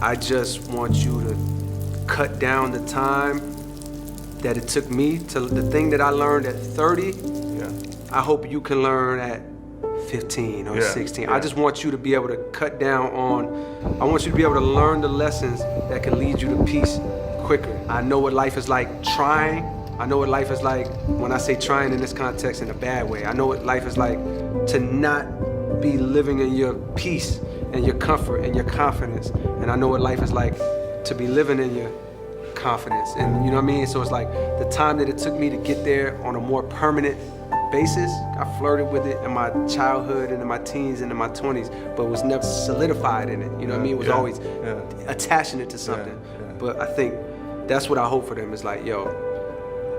I just want you to cut down the time that it took me to the thing that I learned at 30. Yeah. I hope you can learn at 15 or 16. I just want you to be able to cut down on, I want you to be able to learn the lessons that can lead you to peace quicker. I know what life is like trying. I know what life is like, when I say trying in this context, in a bad way. I know what life is like to not be living in your peace and your comfort and your confidence. And I know what life is like to be living in your confidence. And you know what I mean? So it's like the time that it took me to get there on a more permanent basis, I flirted with it in my childhood and in my teens and in my 20s, but was never solidified in it. You know what I mean? It was always attaching it to something. But I think that's what I hope for them, is like, yo,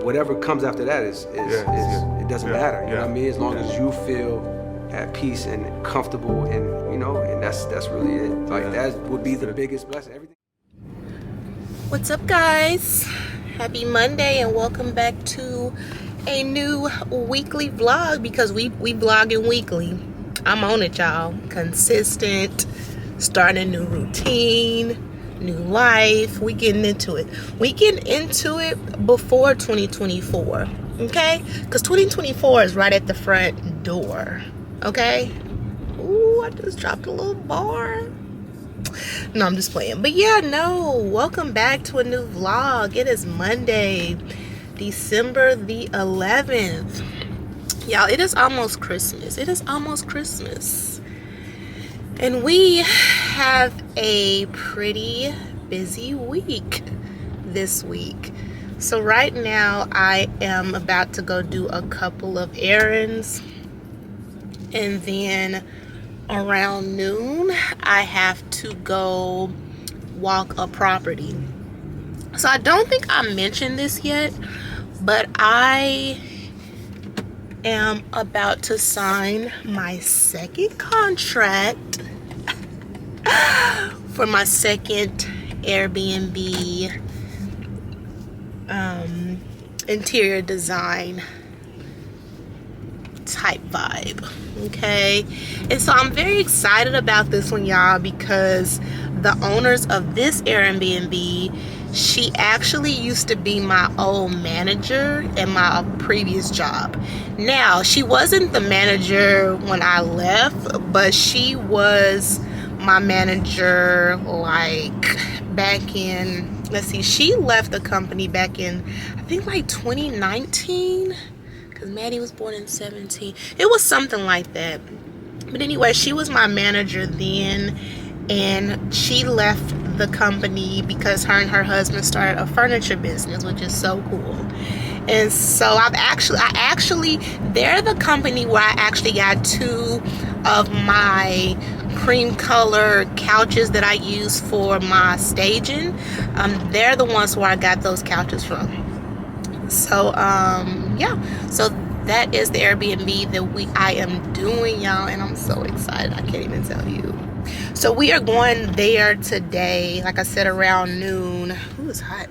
whatever comes after that is it doesn't matter. You know what I mean? As long as you feel at peace and comfortable, and you know, and that's really it. Like that would be the biggest blessing. Everything. What's up, guys? Happy Monday and welcome back to a new weekly vlog, because we vlogging weekly. I'm on it, y'all. Consistent, starting a new routine, new life. We getting into it. We getting into it before 2024, okay? Because 2024 is right at the front door, okay? Ooh, I just dropped a little bar. No, I'm just playing. But yeah, no, welcome back to a new vlog. It is Monday, December the 11th. Y'all, it is almost Christmas. It is almost Christmas. And we have a pretty busy week this week. So right now I am about to go do a couple of errands, and then around noon I have to go walk a property. So I don't think I mentioned this yet, but I am about to sign my second contract for my second Airbnb interior design type vibe, okay? And so I'm very excited about this one, y'all, because the owners of this Airbnb, she actually used to be my old manager in my previous job. Now, she wasn't the manager when I left, but she was my manager like back in, let's see, she left the company back in, I think like 2019, because Maddie was born in 17. It was something like that. But anyway, she was my manager then, and she left the company because her and her husband started a furniture business, which is so cool. And so I actually, they're the company where I actually got two of my cream color couches that I use for my staging. They're the ones where I got those couches from. So yeah, so that is the Airbnb that I am doing, y'all, and I'm so excited. I can't even tell you. So we are going there today, like I said, around noon. Ooh, it's hot.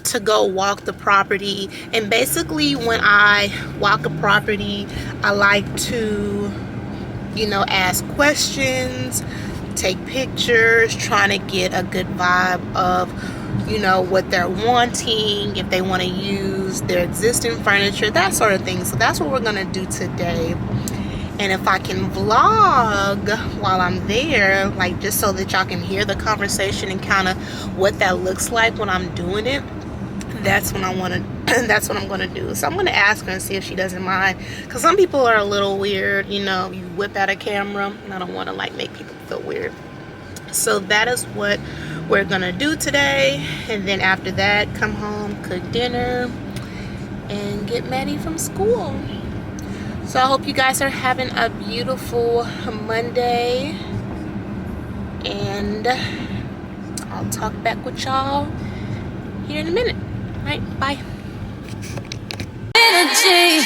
To go walk the property. And basically when I walk a property, I like to, you know, ask questions, take pictures, trying to get a good vibe of, you know, what they're wanting, if they want to use their existing furniture, that sort of thing. So that's what we're gonna do today. And if I can vlog while I'm there, like just so that y'all can hear the conversation and kind of what that looks like when I'm doing it, that's what I want to that's what I'm going to do. So I'm going to ask her and see if she doesn't mind, because some people are a little weird, you know, you whip out a camera, and I don't want to like make people feel weird. So that is what we're going to do today. And then after that, come home, cook dinner, and get Maddie from school. So I hope you guys are having a beautiful Monday, and I'll talk back with y'all here in a minute. All right, bye. Energy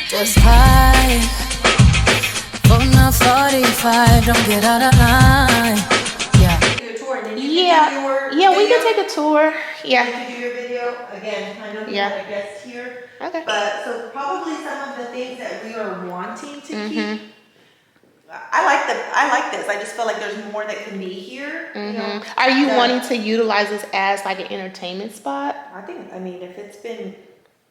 just high. Phone up 45, don't get out of line. Yeah, we can take a tour. Yeah. You can do your video again. I know you have a guest here. Okay. But so probably some of the things that we are wanting to keep. I like like this. I just feel like there's more that can be here. You know? Are you wanting to utilize this as like an entertainment spot? I mean, if it's been,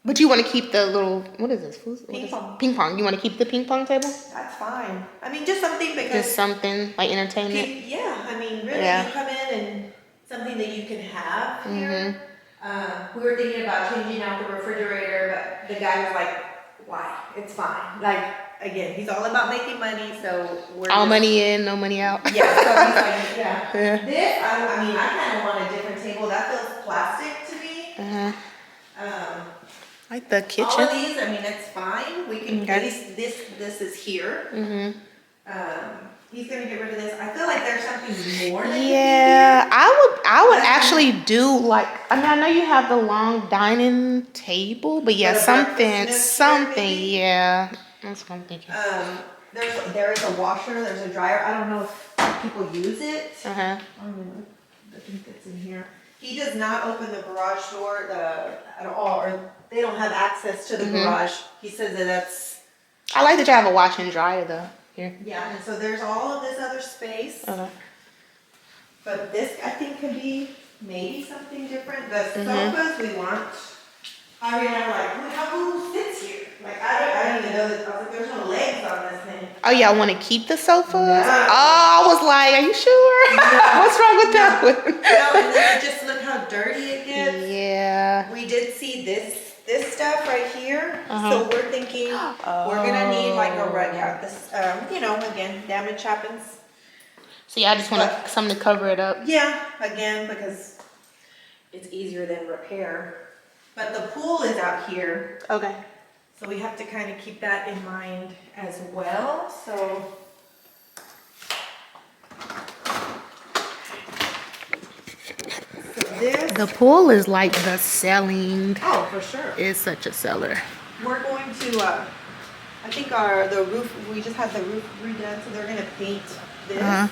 But you want to keep the little, what is this? Ping pong. Ping pong. You want to keep the ping pong table? that's fine. I mean, just something because. Just something like entertainment? Yeah, I mean, really, Yeah. you come in and something that you can have here. We were thinking about changing out the refrigerator, but the guy was like, why? It's fine. Like, again, he's all about making money, so we're All just- money in, no money out. Yeah, so he's like, yeah. Yeah. This, I mean, I kind of want a different table. That feels plastic to me. Like the All kitchen. of these, I mean, it's fine. We can, Okay. at least this is here. He's gonna get rid of this. I feel like there's something more that can be Yeah, here. I would actually do like, I mean, I know you have the long dining table, but yeah, But a something, breakfast nook here, maybe? yeah. That's what I'm thinking. There is a washer, there's a dryer. I don't know if people use it. Uh-huh. I don't know. I think that's in here. He does not open the garage door at all, or they don't have access to the garage. He says that that's, I like that you have a washer and dryer though, here. yeah, and so there's all of this other space. Okay. But this, I think, could be maybe something different. The sofas we want. Harvey and I were like, who sits here? Like, I don't even know that. I was like, there's no legs on this thing. Oh, y'all want to keep the sofas? No. Oh, I was like, are you sure? What's wrong with that one? No, and then just look how dirty it gets. Yeah. We did see this stuff right here. So we're thinking we're gonna need like a rug out. This, you know, again, damage happens. So y'all just want something to cover it up? Yeah, again, because it's easier than repair. But the pool is out here. Okay. So we have to kind of keep that in mind as well. So this, The pool is like the selling. oh, for sure. Is such a seller. We're going to, I think the roof, we just had the roof redone, so they're gonna paint this. I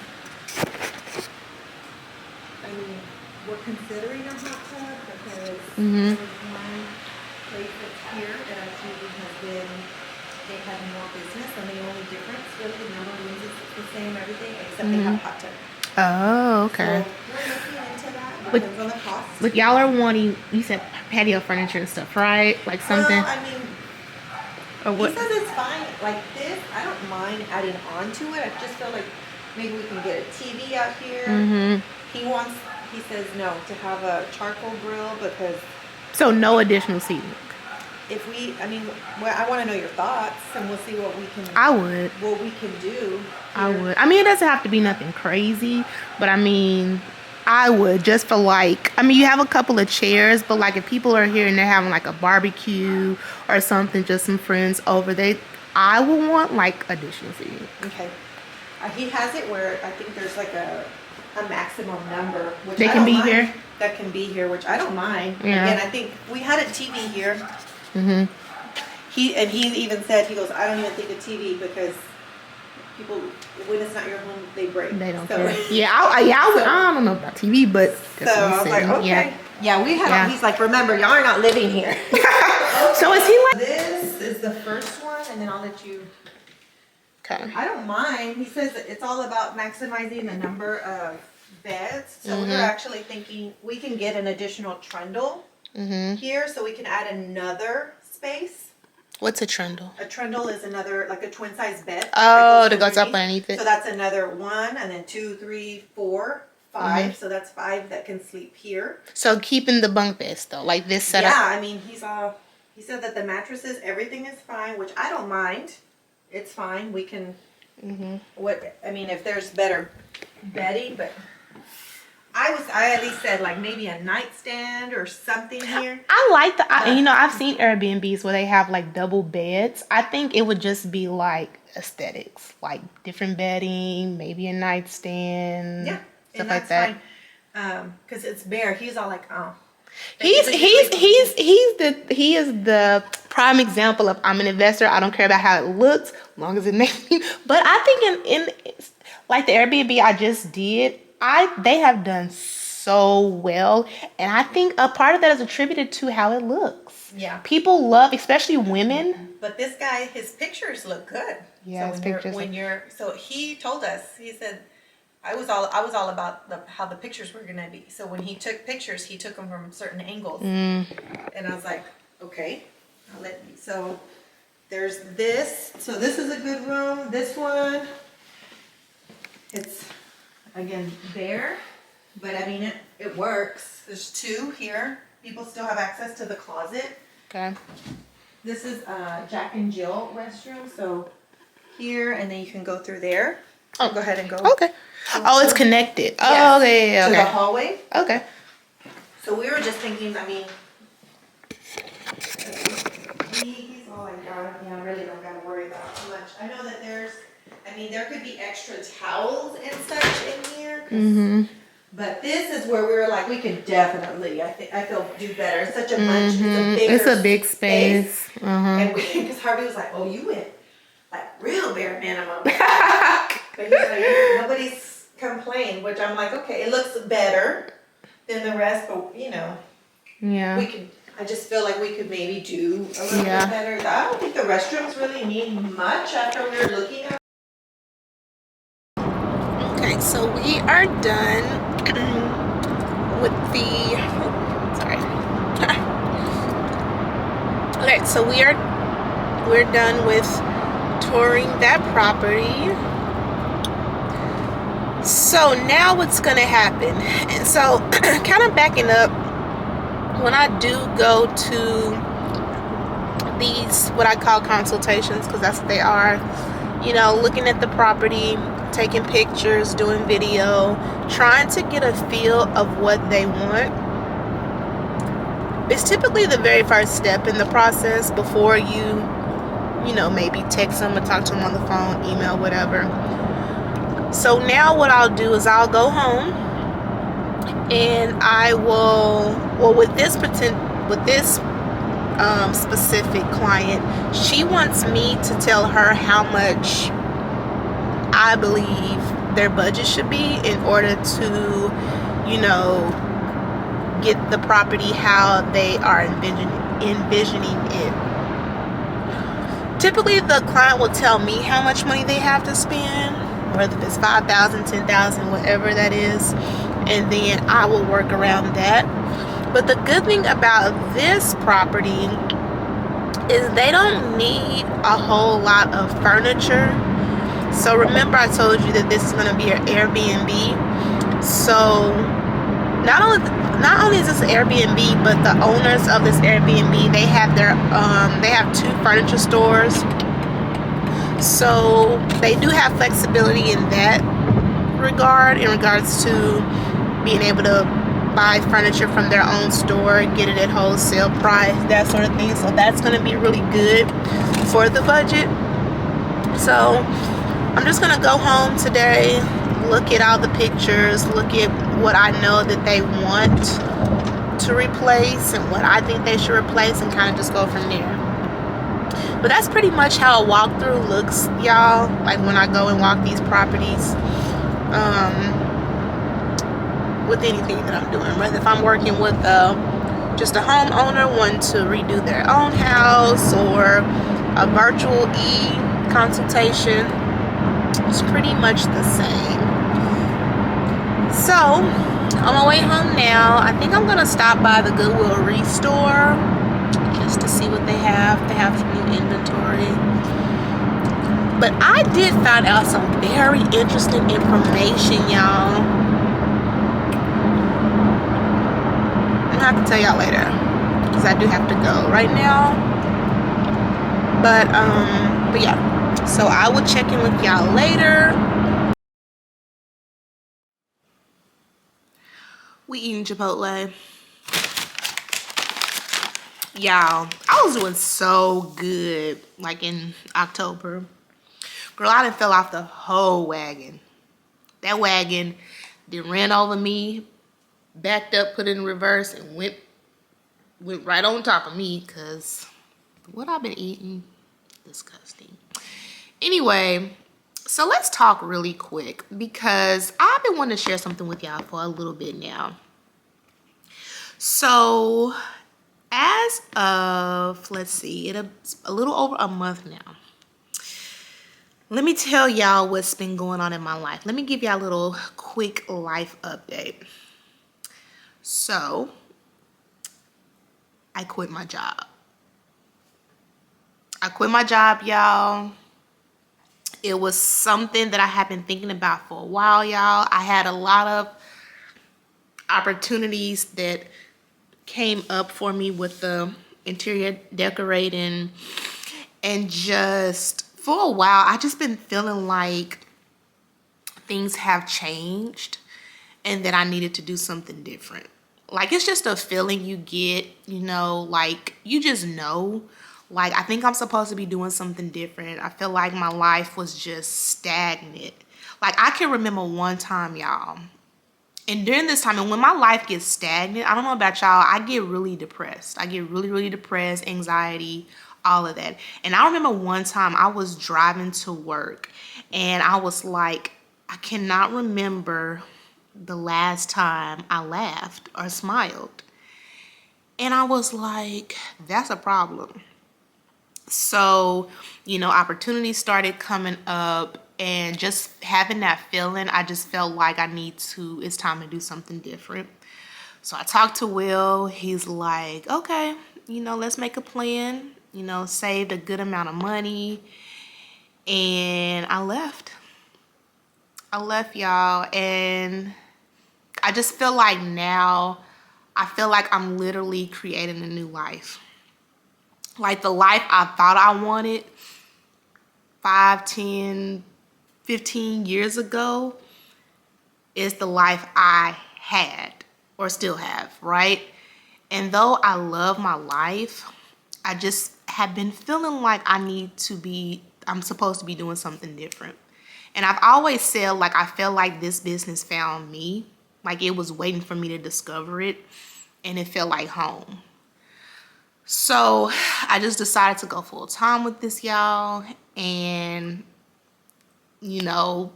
mean, we're considering a hot tub because there's one place that's here that actually has been, they have more business, and the only difference really, the number of rooms is the same, everything, except they have hot tub. Oh, okay. So we're looking into that, But- depends on the cost. But y'all are wanting, you said patio furniture and stuff, right? Like something, Well, I mean, or he what? says it's fine, like this, I don't mind adding on to it, I just feel like maybe we can get a TV out here. He says no, to have a charcoal grill, because So no additional seating. if we, I mean, well, I wanna know your thoughts, and we'll see what we can, I would. what we can do. I here. would. I mean, it doesn't have to be nothing crazy, but I mean, I would just for like, I mean, you have a couple of chairs, but like if people are here and they're having like a barbecue or something, just some friends over, I would want like additional seating. Okay. He has it where I think there's like a maximum number, which They I can don't be mind. here? That can be here, which I don't mind. Yeah. Again, I think we had a TV here. He even said, he goes, I don't even think a TV because people, when it's not your home, they break. They don't So- care. Yeah, I don't know about TV, but that's So what I I'm was like, saying. okay. Yeah, we have, Yeah. he's like, remember, y'all are not living here. So is he like? This is the first one, and then I'll let you, Okay. I don't mind. He says that it's all about maximizing the number of beds. So we're actually thinking we can get an additional trundle here, so we can add another space. What's a trundle? A trundle is another, like a twin size bed. Oh, that goes up underneath it. So that's another 1, and then 2, 3, 4, 5. So that's 5 that can sleep here. So keeping the bunk beds though, like this setup. Yeah, I mean, he said that the mattresses, everything is fine, which I don't mind. It's fine. We can. I mean, if there's better bedding, but I at least said like maybe a nightstand or something here. I like I've seen Airbnbs where they have like double beds. I think it would just be like aesthetics, like different bedding, maybe a nightstand, Yeah, stuff and like that's that. fine. Because it's bare. He's all like, oh. He is the prime example of I'm an investor. I don't care about how it looks, as long as it makes me. But I think in like the Airbnb I just did, they have done so well, and I think a part of that is attributed to how it looks. Yeah. People love, especially women. But this guy, his pictures look good. Yeah, his pictures when you're so he told us, he said, I was all about how the pictures were gonna be. So when he took pictures, he took them from certain angles, and I was like, okay, so there's this. So this is a good room. This one, it's again bare, but I mean it works. There's two here. People still have access to the closet. Okay. This is Jack and Jill restroom. So here, and then you can go through there. Oh, go ahead and go. Okay. Oh, it's connected. Oh, Yes, okay, yeah, to okay. the hallway. Okay. So we were just thinking, I mean, he's all like, God, I really don't got to worry about too much. I know that there could be extra towels and such in here. But this is where we were like, we could definitely, I feel, do better. It's such a bunch. It's a big space. And because Harvey was like, oh, you went like real bare minimum. But he's like, nobody's complained, which I'm like, okay, it looks better than the rest, but Yeah. I just feel like we could maybe do a little bit better. I don't think the restrooms really need much after we were looking at. Okay, so we are done with the, sorry. Okay, so we're done with touring that property. So now what's gonna happen? And so kind of backing up, when I do go to these what I call consultations, because that's what they are, you know, looking at the property, taking pictures, doing video, trying to get a feel of what they want. It's typically the very first step in the process before you know, maybe text them or talk to them on the phone, email, whatever. So now what I'll do is I'll go home and I will, well, with this specific client, she wants me to tell her how much I believe their budget should be in order to, you know, get the property how they are envisioning it. Typically the client will tell me how much money they have to spend, whether it's $5,000, $10,000, whatever that is, and then I will work around that. But the good thing about this property is they don't need a whole lot of furniture. So remember I told you that this is going to be an Airbnb. So not only is this an Airbnb, but the owners of this Airbnb, they have two furniture stores. So they do have flexibility in that regard, in regards to being able to buy furniture from their own store, get it at wholesale price, that sort of thing. So that's going to be really good for the budget. So I'm just going to go home today, look at all the pictures, look at what I know that they want to replace and what I think they should replace, and kind of just go from there. But that's pretty much how a walkthrough looks, y'all, like when I go and walk these properties, with anything that I'm doing, whether if I'm working with just a homeowner wanting to redo their own house, or a virtual consultation. It's pretty much the same. So on my way home now, I think I'm gonna stop by the Goodwill Restore just to see what they have. They have some new inventory. But I did find out some very interesting information, y'all. I'm gonna have to tell y'all later, because I do have to go right now. But yeah. So I will check in with y'all later. We eating Chipotle. Y'all, I was doing so good like in October. Girl, I done fell off the whole wagon. That wagon then ran over me, backed up, put it in reverse, and went right on top of me, because what I've been eating, disgusting. Anyway, so let's talk really quick, because I've been wanting to share something with y'all for a little bit now. So As of, let's see, it's a little over a month now. Let me tell y'all what's been going on in my life. Let me give y'all a little quick life update. So, I quit my job. Y'all. It was something that I had been thinking about for a while, y'all. I had a lot of opportunities that came up for me with the interior decorating, and just for a while I just been feeling like things have changed and that I needed to do something different. Like, it's just a feeling you get, you know, like you just know, like, I think I'm supposed to be doing something different. I feel like my life was just stagnant. Like, I can remember one time, y'all, and during this time, and when my life gets stagnant, I don't know about y'all, I get really depressed. I get really, really depressed, anxiety, all of that. And I remember one time I was driving to work and I was like, I cannot remember the last time I laughed or smiled. And I was like, that's a problem. So, you know, opportunities started coming up, and just having that feeling, I just felt like it's time to do something different. So I talked to Will. He's like, okay, you know, let's make a plan, you know, saved a good amount of money. And I left, y'all. And I just feel like now, I feel like I'm literally creating a new life. Like, the life I thought I wanted 5, 10, 15 years ago is the life I had or still have, right? And though I love my life, I just have been feeling like I'm supposed to be doing something different. And I've always said, like, I felt like this business found me. Like, it was waiting for me to discover it, and it felt like home. So I just decided to go full time with this, y'all. And, you know,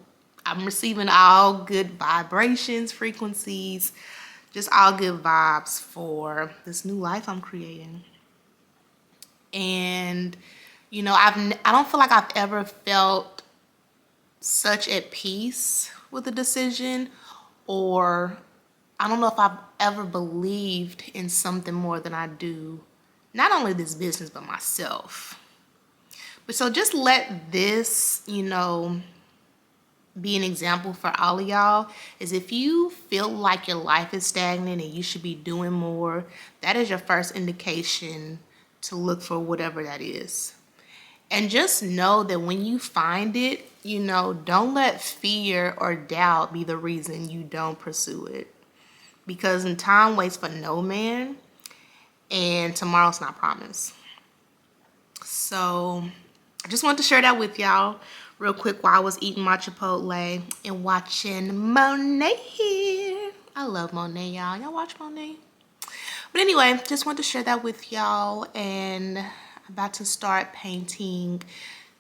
I'm receiving all good vibrations, frequencies, just all good vibes for this new life I'm creating. And, you know, I don't feel like I've ever felt such at peace with a decision, or I don't know if I've ever believed in something more than I do, not only this business, but myself. But so just let this, you know, be an example for all of y'all, is if you feel like your life is stagnant and you should be doing more, that is your first indication to look for whatever that is. And just know that when you find it, you know, don't let fear or doubt be the reason you don't pursue it. Because time waits for no man, and tomorrow's not promised. So I just wanted to share that with y'all real quick while I was eating my Chipotle and watching Monet here. I love Monet, y'all. Y'all watch Monet? But anyway, just wanted to share that with y'all, and I'm about to start painting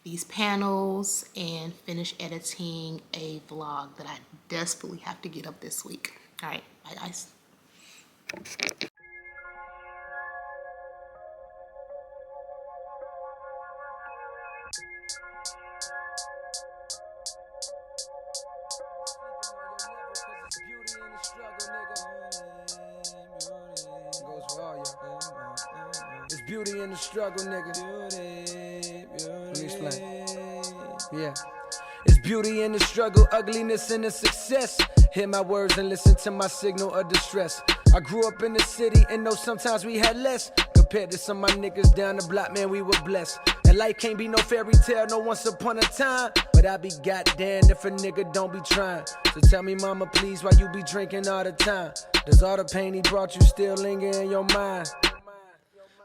these panels and finish editing a vlog that I desperately have to get up this week. All right, bye guys. It's beauty in the struggle, nigga. Let me explain. Yeah. It's beauty in the struggle, ugliness in the success. Hear my words and listen to my signal of distress. I grew up in the city and know sometimes we had less. Compared to some of my niggas down the block, man, we were blessed. And life can't be no fairy tale, no once upon a time. But I be goddamn if a nigga don't be trying. So tell me, mama, please, why you be drinking all the time? Does all the pain he brought you still linger in your mind?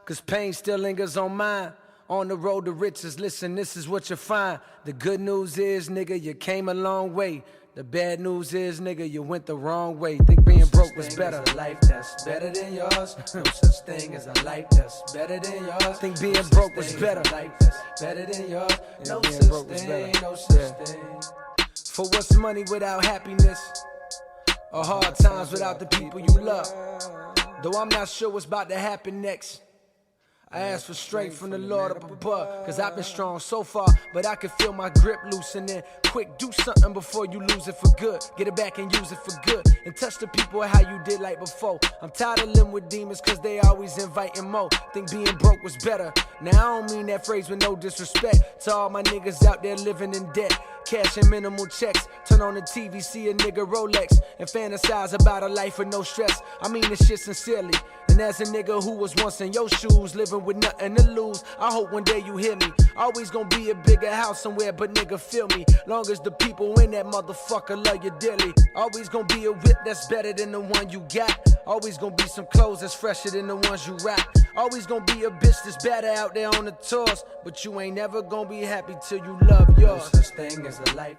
Cause pain still lingers on mine. On the road to riches, listen, this is what you find. The good news is, nigga, you came a long way. The bad news is, nigga, you went the wrong way. Think being broke was better. A life that's better than yours. No such thing as a life that's better than yours. Think being broke was better. Life that's better than yours. No such thing, no such thing. For what's money without happiness? Or hard times without the people you love? though I'm not sure what's about to happen next. I ask for strength from the Lord up above, cause I've been strong so far, but I can feel my grip loosening. Quick, do something before you lose it for good. Get it back and use it for good, and touch the people how you did like before. I'm tired of living with demons cause they always inviting more. Think being broke was better. Now I don't mean that phrase with no disrespect to all my niggas out there living in debt, cashing minimal checks. Turn on the TV, see a nigga Rolex, and fantasize about a life with no stress. I mean this shit sincerely. And as a nigga who was once in your shoes, living with nothing to lose, I hope one day you hear me. Always gonna be a bigger house somewhere, but nigga feel me. Long as the people in that motherfucker love you dearly. Always gonna be a whip that's better than the one you got. Always gonna be some clothes that's fresher than the ones you rock. Always gonna be a bitch that's better out there on the tours, but you ain't never gonna be happy till you love yours. No such thing as a life.